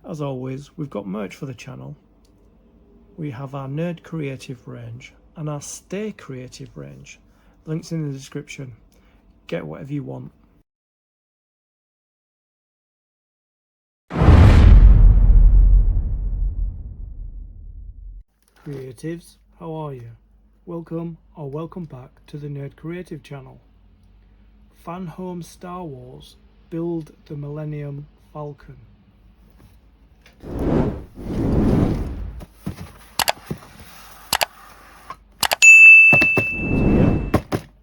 As always, we've got merch for the channel. We have our Nerd Creative range and our Stay Creative range. Links in the description. Get whatever you want. Creatives, how are you? Welcome or welcome back to the Nerd Creative channel. FANHOME Star Wars Build the Millennium Falcon.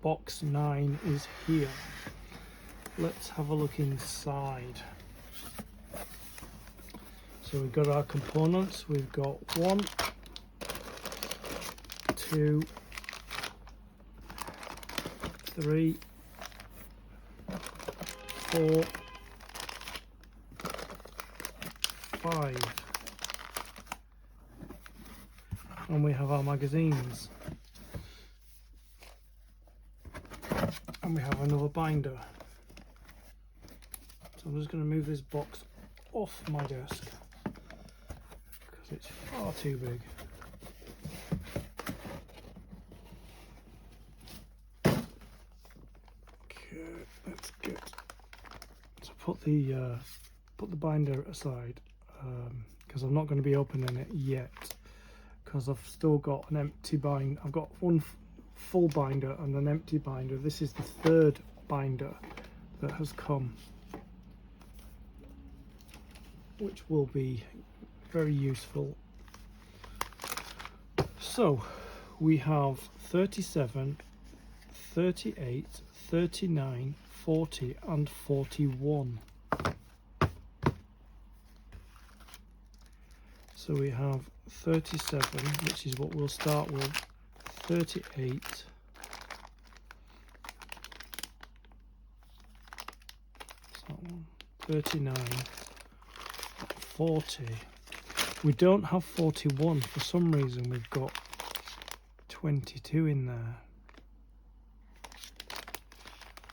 Box 9 is here. Let's have a look inside. So we've got our components. We've got 1, 2, 3, 4, 5, and we have our magazines, and we have another binder. So I'm just going to move this box off my desk because it's far too big. Okay, let's get to put the binder aside because I'm not going to be opening it yet because I've still got an empty binder. I've got one full binder and an empty binder. This is the third binder that has come, which will be very useful. So we have 37, 38, 39, 40 and 41. So we have 37, which is what we'll start with, 38, 39, 40. We don't have 41 for some reason. We've got 22 in there.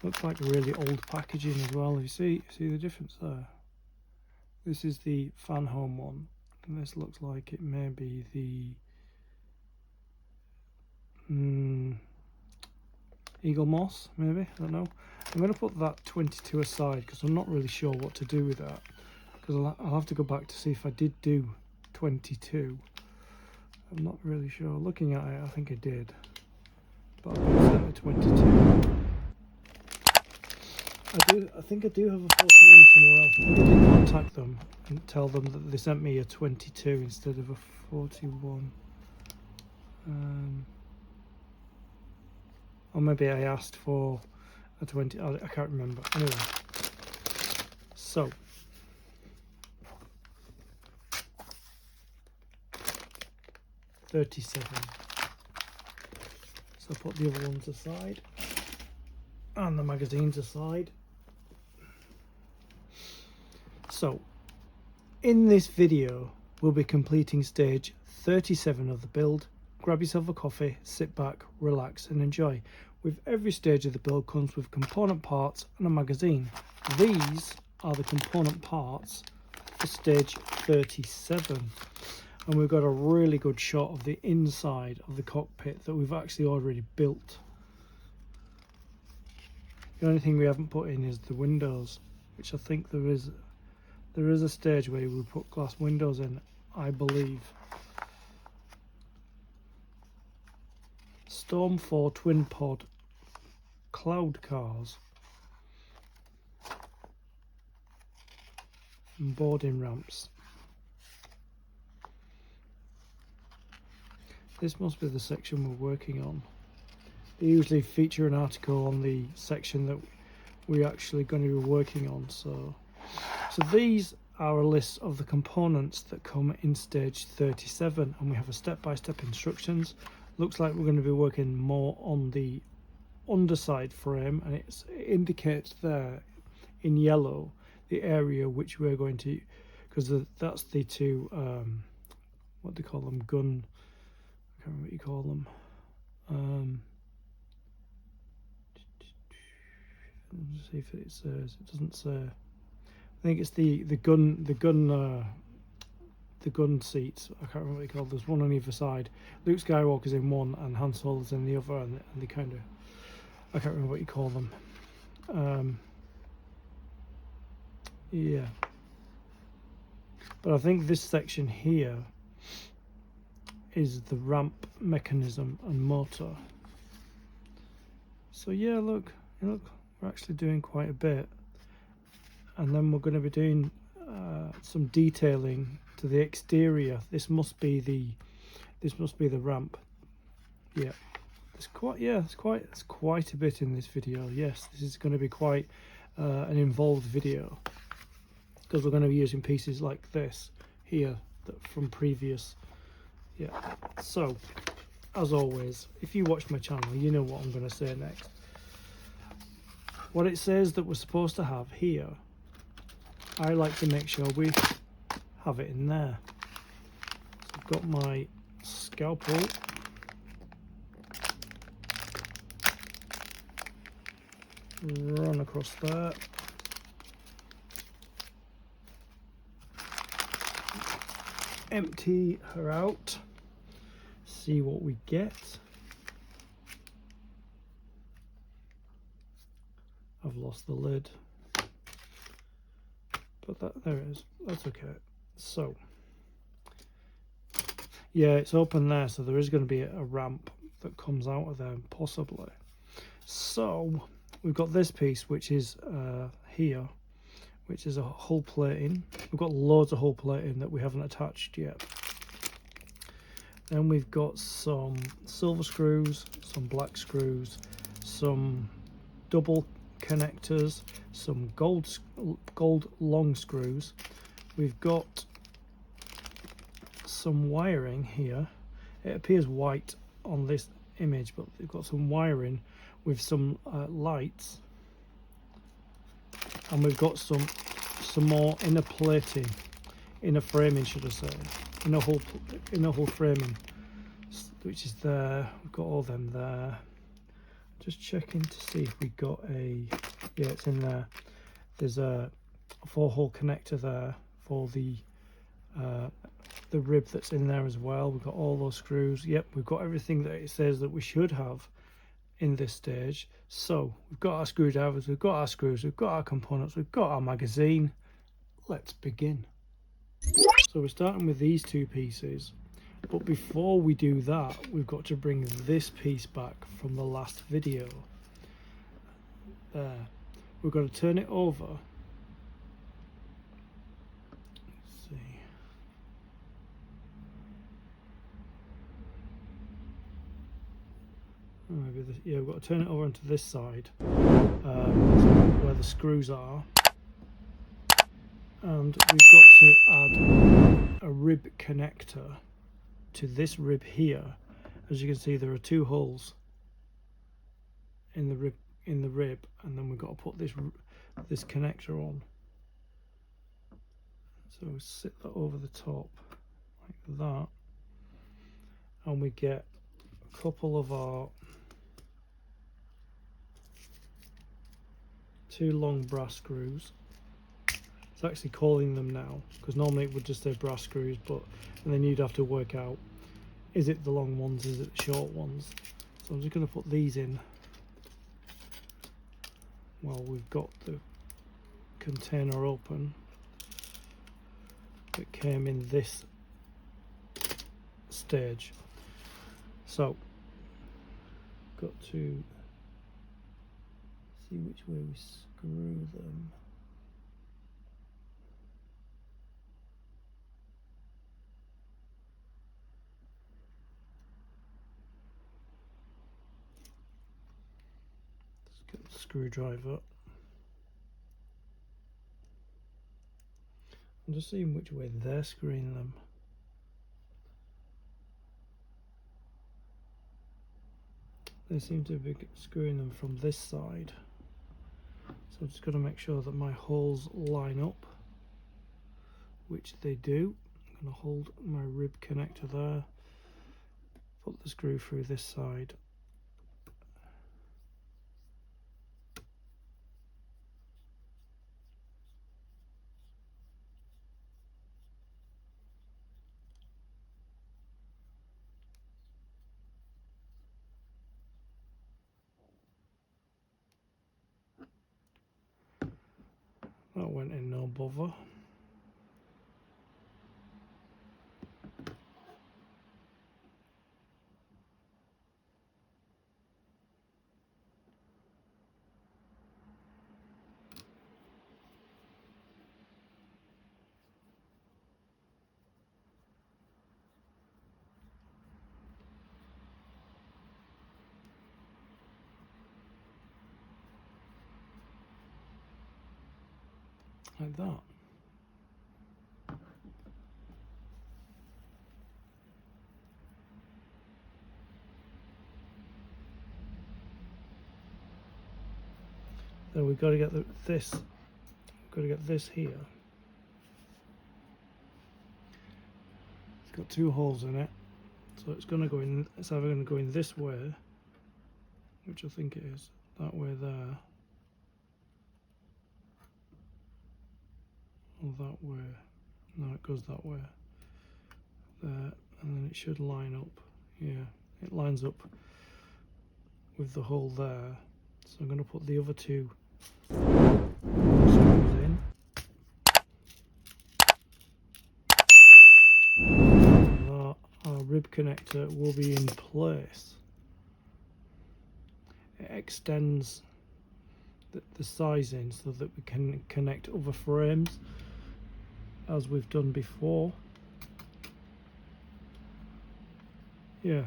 Looks like really old packaging as well. You see the difference there? This is the FANHOME one, and this looks like it may be the Eagle Moss, maybe, I don't know. I'm going to put that 22 aside because I'm not really sure what to do with that, because I'll have to go back to see if I did do 22. I'm not really sure. Looking at it, I think I did, but I'm going to set it 22. I think I do have a 41 somewhere else. I think I did contact them and tell them that they sent me a 22 instead of a 41. Or maybe I asked for a 20, I can't remember. Anyway, so $37. So put the other ones aside and the magazines aside. So in this video we'll be completing stage 37 of the build. Grab yourself a coffee, sit back, relax and enjoy. With every stage of the build comes with component parts and a magazine. These are the component parts for stage 37. And we've got a really good shot of the inside of the cockpit that we've actually already built. The only thing we haven't put in is the windows, which I think there is a stage where we put glass windows in, I believe. Storm 4 twin pod cloud cars and boarding ramps. This must be the section we're working on. They usually feature an article on the section that we're actually going to be working on. So these are a list of the components that come in stage 37, and we have a step-by-step instructions. Looks like we're going to be working more on the underside frame, and it indicates there in yellow the area which we're going to, because that's the two what do they call them, gun, I can't remember what you call them, let's see if it says. It doesn't say. I think it's the gun seats. I can't remember what they call. There's one on either side. Luke Skywalker's in one and Han Solo's in the other, and they kind of, I can't remember what you call them. Yeah, but I think this section here is the ramp mechanism and motor. So yeah, look, we're actually doing quite a bit, and then we're going to be doing some detailing to the exterior. This must be the ramp. Yeah, it's quite a bit in this video. Yes, this is going to be quite an involved video, because we're going to be using pieces like this here from previous. Yeah, so as always, if you watch my channel, you know what I'm going to say next. What it says that we're supposed to have here, I like to make sure we have it in there. So I've got my scalpel, run across there, empty her out, see what we get. I've lost the lid, but there it is. That's okay. So yeah, it's open there, so there is going to be a ramp that comes out of there possibly. So we've got this piece, which is here, which is a hull plating. We've got loads of hull plating that we haven't attached yet. Then we've got some silver screws, some black screws, some double connectors, some gold long screws. We've got some wiring here. It appears white on this image, but we've got some wiring with some lights, and we've got some more inner plating, inner framing, should I say, inner hull framing, which is there. We've got all them there. Just checking to see if we got a, yeah, it's in there. There's a 4-hole connector there for the rib that's in there as well. We've got all those screws. Yep, we've got everything that it says that we should have in this stage. So we've got our screwdrivers, we've got our screws, we've got our components, we've got our magazine. Let's begin. So we're starting with these two pieces, but before we do that, we've got to bring this piece back from the last video. There, we've got to turn it over. Let's see. maybe this, yeah, we've got to turn it over onto this side, where the screws are, and we've got to add a rib connector to this rib here. As you can see, there are 2 holes in the rib, and then we've got to put this connector on. So we sit that over the top like that, and we get a couple of our 2 long brass screws. It's actually calling them now, because normally it would just say brass screws, and then you'd have to work out, is it the long ones, is it the short ones? So I'm just going to put these in while we've got the container open that came in this stage. So got to see which way we screw them. Let's get the screwdriver. I'm just seeing which way they're screwing them. They seem to be screwing them from this side. So I'm just going to make sure that my holes line up, which they do. I'm going to hold my rib connector there, put the screw through this side. That went in no bother. Like that. Then we've got to get this. We've got to get this here. It's got 2 holes in it, so it's going to go in. It's either going to go in this way, which I think it is, that way there, or that way. No, it goes that way. There, and then it should line up. Yeah, it lines up with the hole there. So I'm going to put the other 2 screws in. And that, our rib connector will be in place. It extends the sizing so that we can connect other frames as we've done before. Yeah.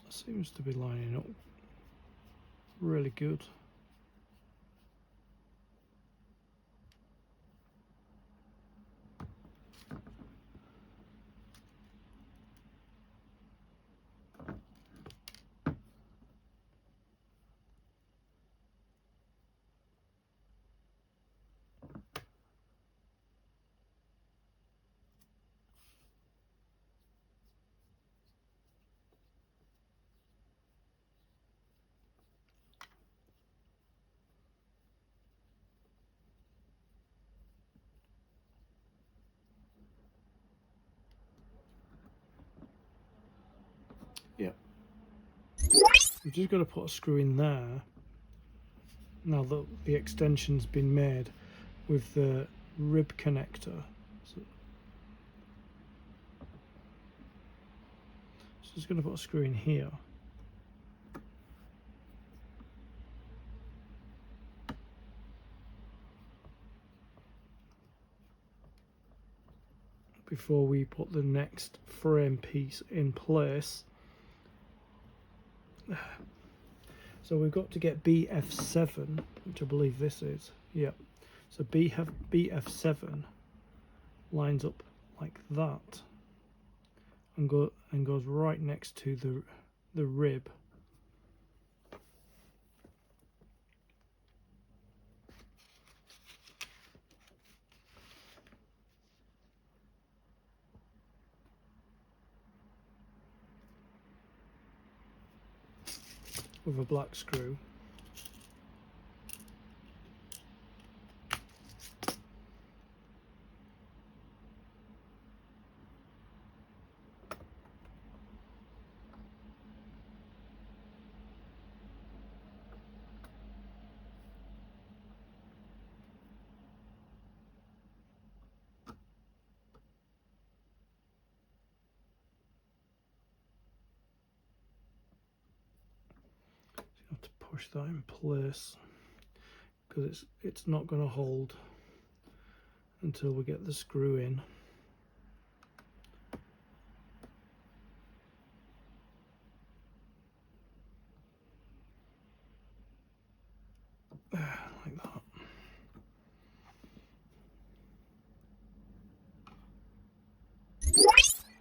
Seems to be lining up really good. Yeah. We've just got to put a screw in there now that the extension's been made with the rib connector. So just going to put a screw in here. before we put the next frame piece in place. So we've got to get BF7, which I believe this is. Yep. So BF7 lines up like that and goes right next to the rib. With a black screw. Have to push that in place because it's not going to hold until we get the screw in. Like that.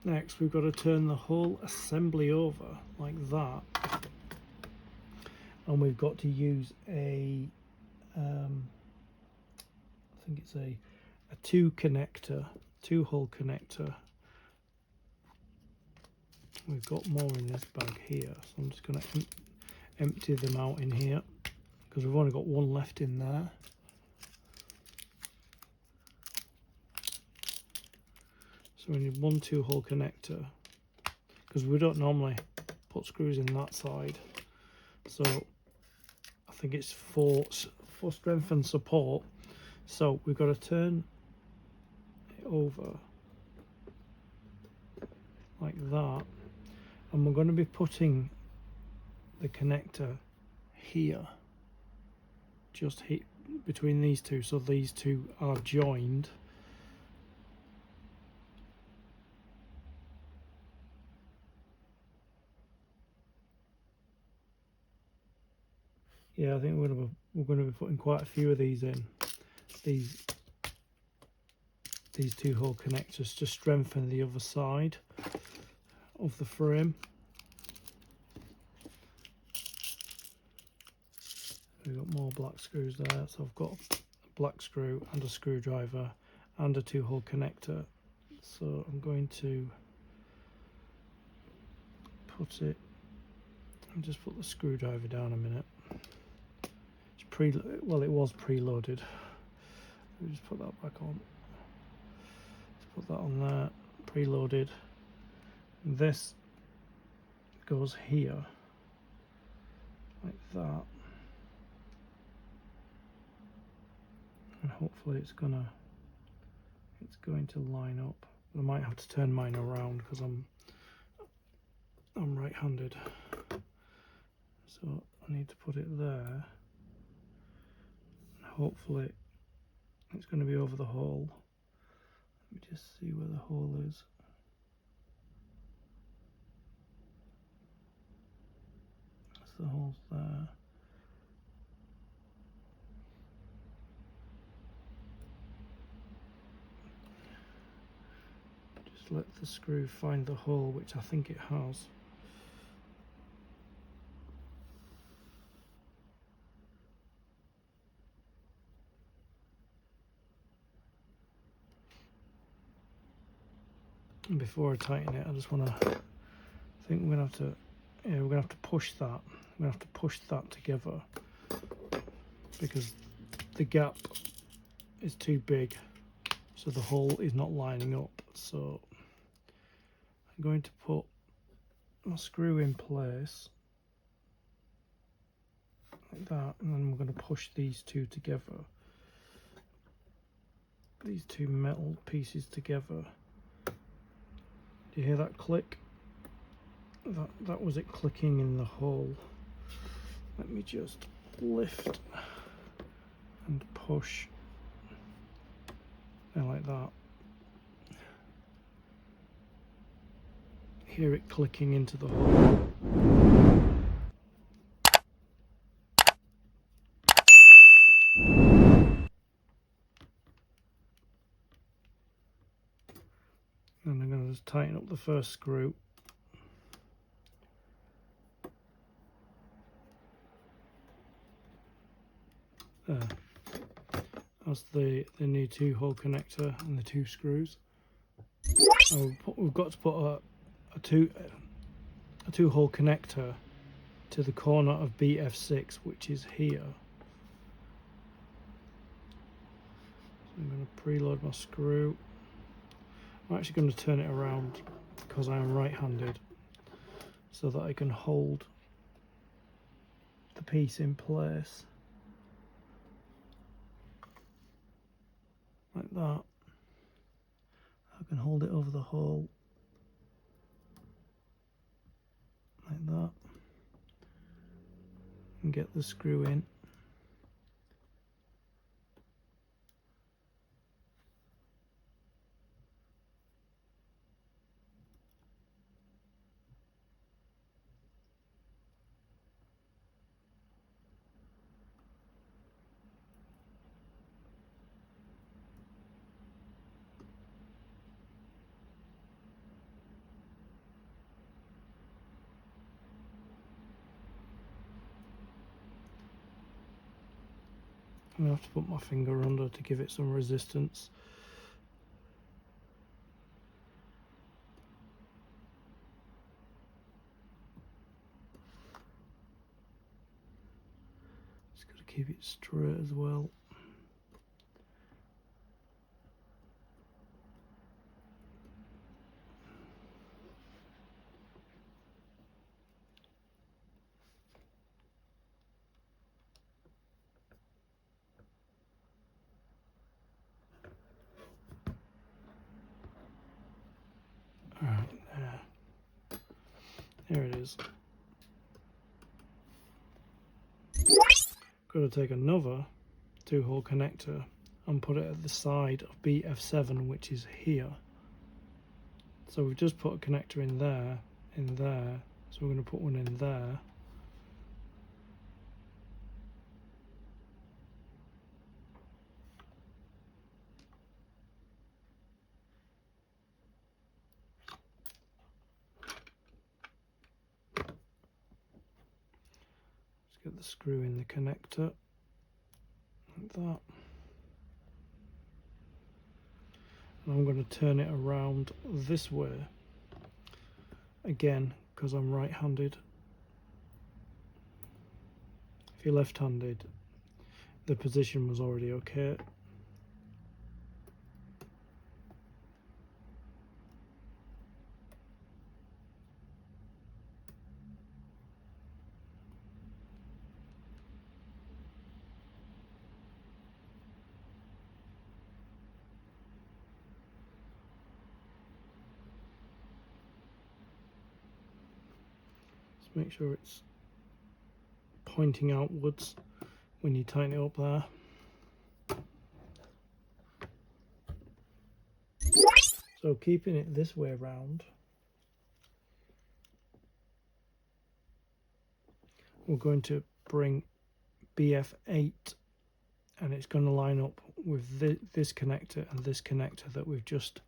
Next we've got to turn the whole assembly over like that, and we've got to use a I think it's a two hole connector. We've got more in this bag here, so I'm just going to empty them out in here because we've only got one left in there. So we need one 2-hole connector because we don't normally put screws in that side. So I think it's for strength and support. So we've got to turn it over like that, and we're going to be putting the connector here, just between these two, so these two are joined. Yeah, I think we're going to be putting quite a few of these in, these 2-hole connectors, to strengthen the other side of the frame. We've got more black screws there, so I've got a black screw and a screwdriver and a 2-hole connector. So I'm going to put it, and just put the screwdriver down a minute. Well, it was preloaded. Let me just put that back on. Let's put that on there, preloaded. This goes here, like that, and hopefully it's going to line up. But I might have to turn mine around because I'm right-handed, so I need to put it there. Hopefully it's going to be over the hole. Let me just see where the hole is. That's the holes there. Just let the screw find the hole, which I think it has. And before I tighten it, I just want to, I think we're going to have to push that. We're going to have to push that together because the gap is too big, so the hole is not lining up. So I'm going to put my screw in place like that, and then we're going to push these two together, these two metal pieces together. Do you hear that click? That was it clicking in the hole. Let me just lift and push there like that. hear it clicking into the hole. And I'm going to just tighten up the first screw. There. That's the new 2-hole connector and the 2 screws. And we've got to put a 2-hole connector to the corner of BF6, which is here. So I'm going to preload my screw. I'm actually going to turn it around because I am right-handed, so that I can hold the piece in place like that. I can hold it over the hole like that and get the screw in. I'm going to have to put my finger under to give it some resistance. Just got to keep it straight as well. Alright, there it is. Got to take another 2-hole connector and put it at the side of BF7, which is here. So we've just put a connector in there, so we're going to put one in there. Get the screw in the connector like that, and I'm going to turn it around this way again because I'm right-handed. If you're left-handed, the position was already okay. Make sure it's pointing outwards when you tighten it up there. So keeping it this way round, we're going to bring BF8 and it's going to line up with this connector and this connector that we've just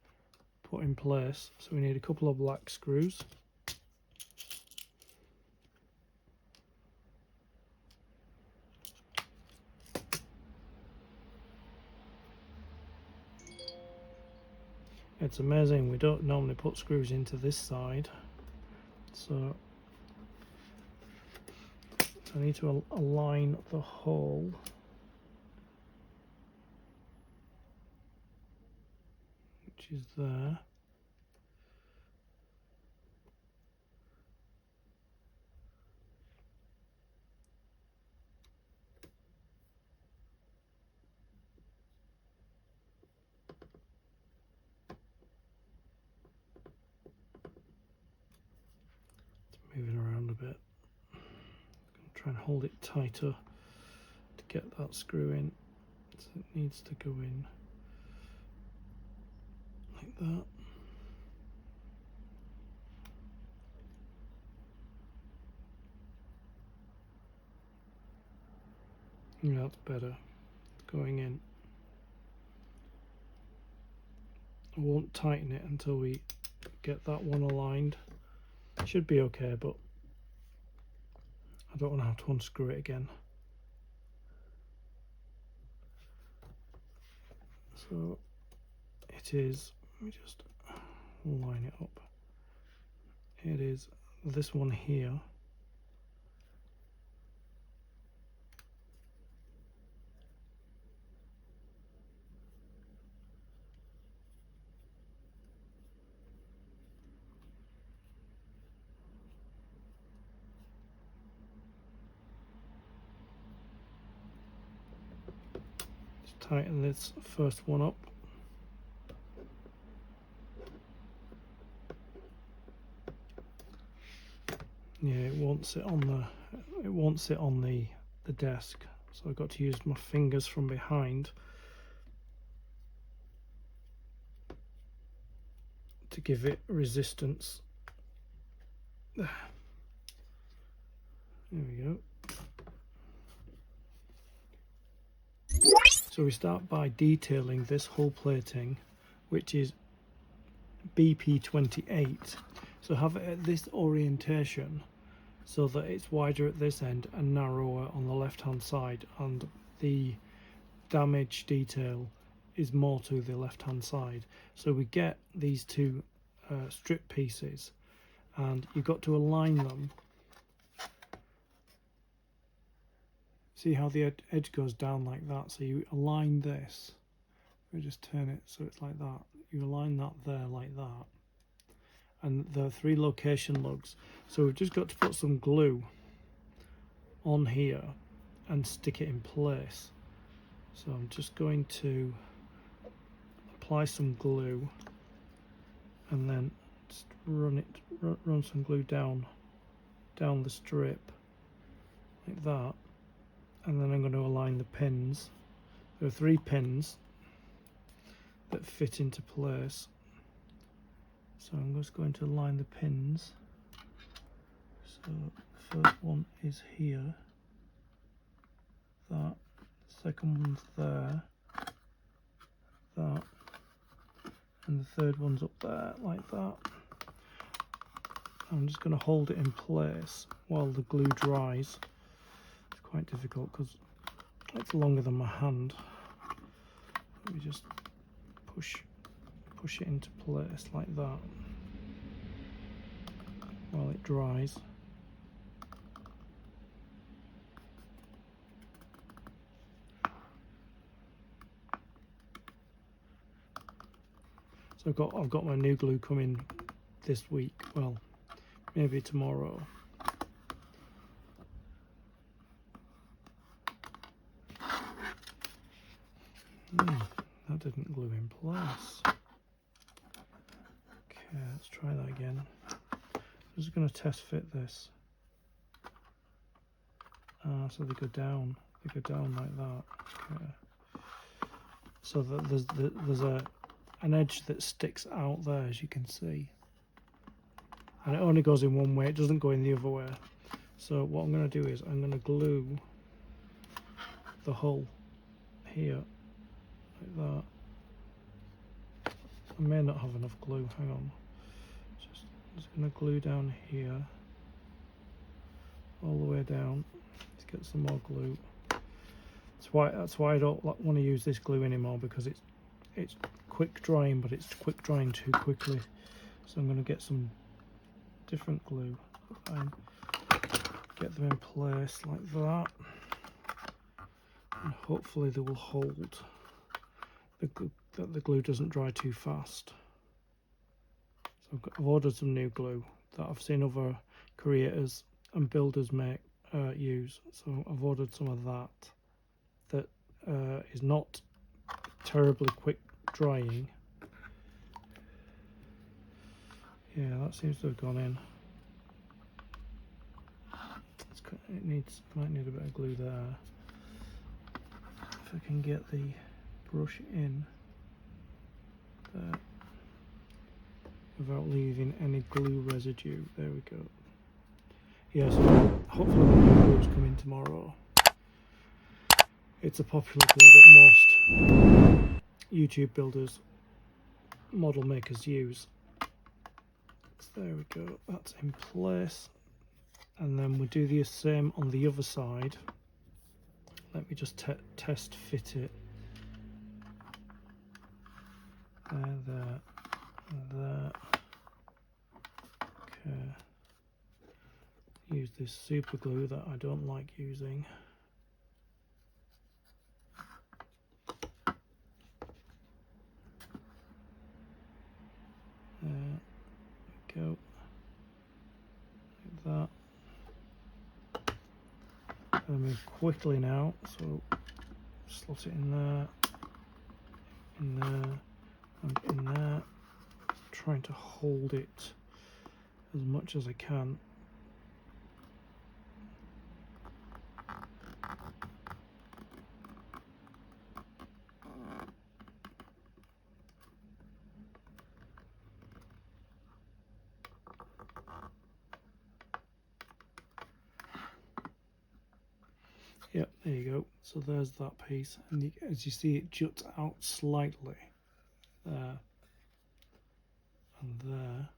put in place. So we need a couple of black screws. It's amazing, we don't normally put screws into this side, so I need to align the hole. Which is there. Moving around a bit. I'm going to try and hold it tighter to get that screw in. So it needs to go in like that. Yeah, that's better. Going in. I won't tighten it until we get that one aligned. It should be okay, but I don't want to have to unscrew it again. So it is, let me just line it up. It is this one here. Just tighten this first one up. Yeah, it won't sit on the desk, so I've got to use my fingers from behind to give it resistance. There we go. So we start by detailing this hull plating, which is BP28. So have it at this orientation so that it's wider at this end and narrower on the left hand side, and the damage detail is more to the left hand side. So we get these two strip pieces, and you've got to align them. See how the edge goes down like that? So you align this. We just turn it so it's like that. You align that there like that. And there are 3 location lugs. So we've just got to put some glue on here and stick it in place. So I'm just going to apply some glue and then just run some glue down the strip like that. And then I'm going to align the pins. There are 3 pins that fit into place. So I'm just going to align the pins. So the first one is here, that, the second one's there, that, and the third one's up there, like that. I'm just going to hold it in place while the glue dries. It's quite difficult because it's longer than my hand. Let me just push it into place like that while it dries. So I've got my new glue coming this week, well, maybe tomorrow. That didn't glue in place. Okay, let's try that again. I'm just going to test fit this. So they go down like that. Okay. So that there's an edge that sticks out there, as you can see. And it only goes in one way, it doesn't go in the other way. So what I'm going to do is I'm going to glue the hull here, like that. I may not have enough glue, hang on. Just going to glue down here, all the way down. Let's get some more glue. That's why I don't want to use this glue anymore, because it's quick drying, but it's quick drying too quickly. So I'm going to get some different glue and get them in place like that, and hopefully they will hold. The glue doesn't dry too fast. So I've ordered some new glue that I've seen other creators and builders use. So I've ordered some of that is not terribly quick drying. Yeah, that seems to have gone in. Might need a bit of glue there. If I can get the brush in there without leaving any glue residue. There we go. Yeah, so hopefully the glue is coming tomorrow. It's a popular glue that most YouTube builders, model makers use. So there we go, that's in place. And then we do the same on the other side. Let me just test fit it. There. Okay. Use this super glue that I don't like using. There we go. Like that. I'm going to move quickly now, so slot it in there, and in there. Trying to hold it as much as I can. Yep, there you go. So there's that piece, and as you see, it juts out slightly there and there.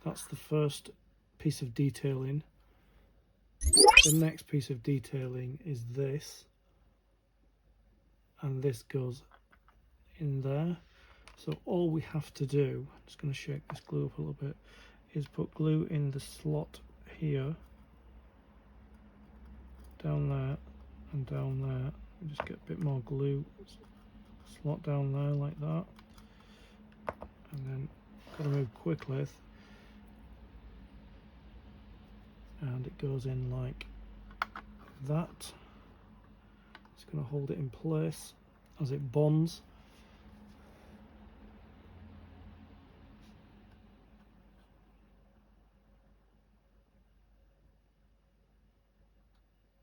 That's the first piece of detailing. The next piece of detailing is this, and this goes in there. So all we have to do, I'm just going to shake this glue up a little bit, is put glue in the slot here, down there and down there. Just get a bit more glue, slot down there like that, and then got to move quickly, and it goes in like that. It's going to hold it in place as it bonds.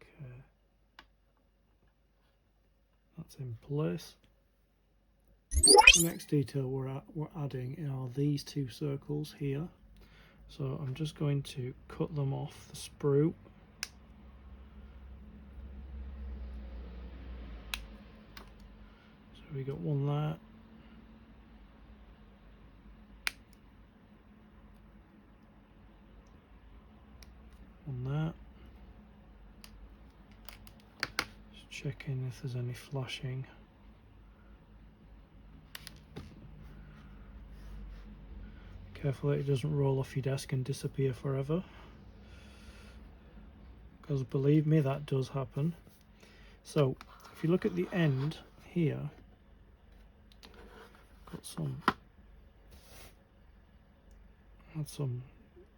Okay, that's in place. The next detail we're adding are these two circles here. So I'm just going to cut them off the sprue. So we got one there. One there. Just checking if there's any flashing. Careful that it doesn't roll off your desk and disappear forever, because believe me, that does happen. So if you look at the end here, got some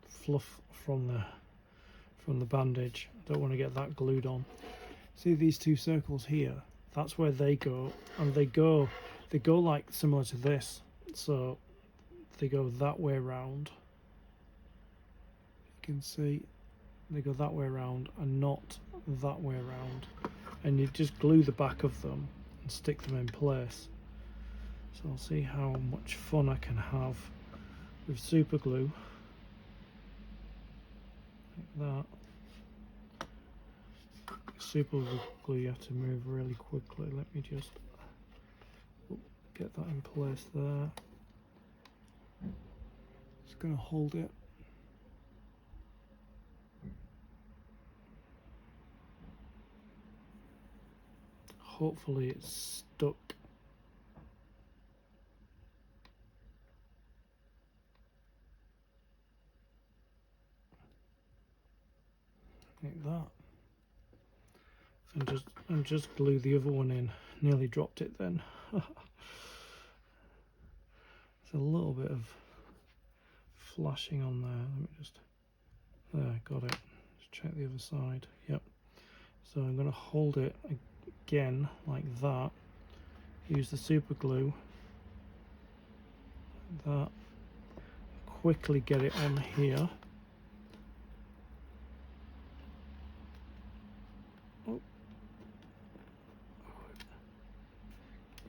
fluff from the bandage. I don't want to get that glued on. See these two circles here? That's where they go, and they go like similar to this. So they go that way around. You can see they go that way around and not that way around, and you just glue the back of them and stick them in place. So I'll see how much fun I can have with super glue like that. Super glue, you have to move really quickly. Let me just get that in place there. Just going to hold it. Hopefully it's stuck. Like that. And just glue the other one in. Nearly dropped it then. There's a little bit of flashing on there. Let me just, there, got it. Just check the other side. Yep. So I'm going to hold it again like that. Use the super glue like that. Quickly get it on here. Oh.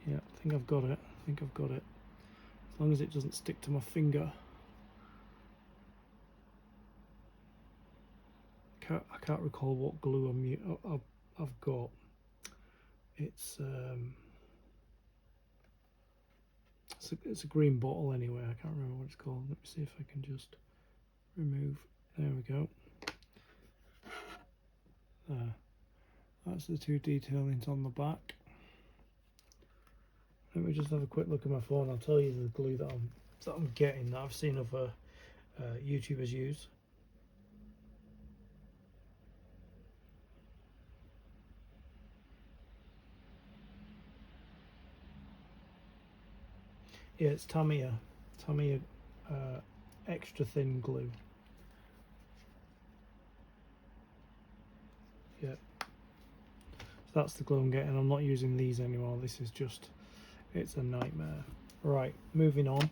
Yeah, I think I've got it. As long as it doesn't stick to my finger. I can't recall what glue I've got. It's it's a green bottle anyway. I can't remember what it's called. Let me see if I can just remove. There we go. There. That's the two detailings on the back. Let me just have a quick look at my phone. I'll tell you the glue that I'm getting, that I've seen other YouTubers use. Yeah, it's Tamiya extra thin glue. Yeah, so that's the glue I'm getting. I'm not using these anymore. This is just, it's a nightmare. Right, moving on.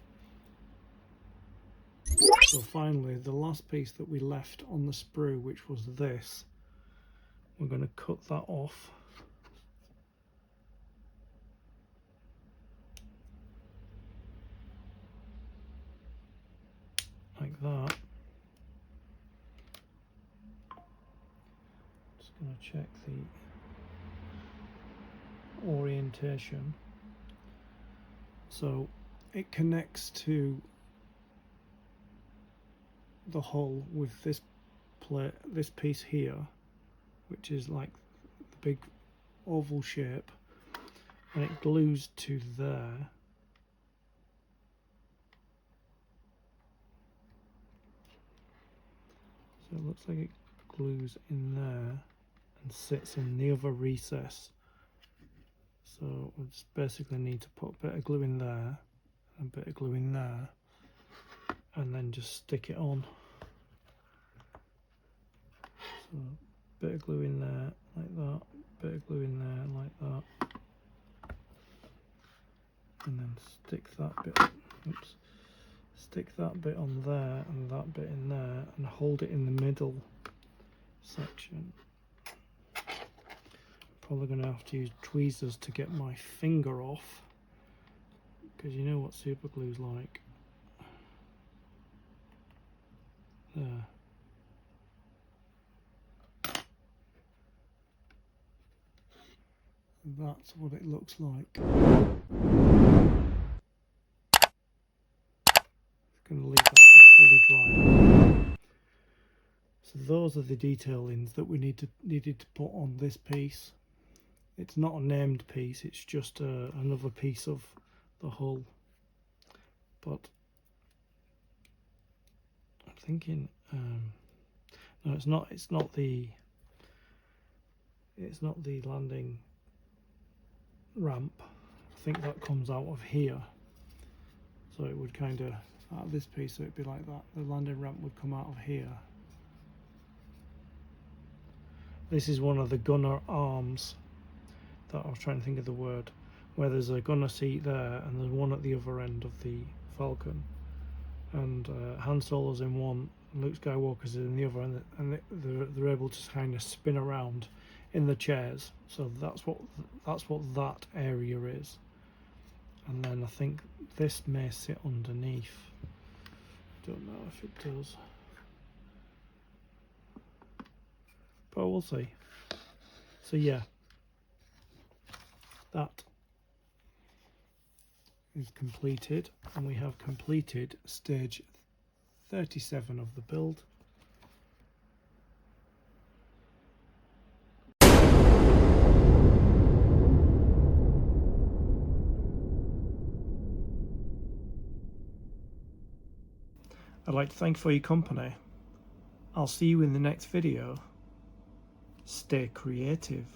So finally, the last piece that we left on the sprue, which was this, we're going to cut that off. Like that. Just going to check the orientation. So it connects to the hull with this plate, this piece here, which is like the big oval shape, and it glues to there. So it looks like it glues in there and sits in the other recess. So we just basically need to put a bit of glue in there, and a bit of glue in there, and then just stick it on. So a bit of glue in there like that, bit of glue in there like that, and then stick that bit, oops, stick that bit on there and that bit in there, and hold it in the middle section. Probably going to have to use tweezers to get my finger off, because you know what super glue's like. There. That's what it looks like. Just going to leave that to fully dry. So those are the detailings that we needed to put on this piece. It's not a named piece, it's just another piece of the hull. But I'm thinking, no, it's not the landing ramp. I think that comes out of here. So it would kind of, out of this piece, so it'd be like that. The landing ramp would come out of here. This is one of the gunner arms that I was trying to think of the word, where there's a gunner seat there and there's one at the other end of the Falcon, and Han Solo's in one, Luke Skywalker's in the other, and they're able to kind of spin around in the chairs. So that's what that area is. And then I think this may sit underneath. Don't know if it does, but we'll see. So yeah, that is completed, and we have completed stage 37 of the build. I'd like to thank you for your company. I'll see you in the next video. Stay creative.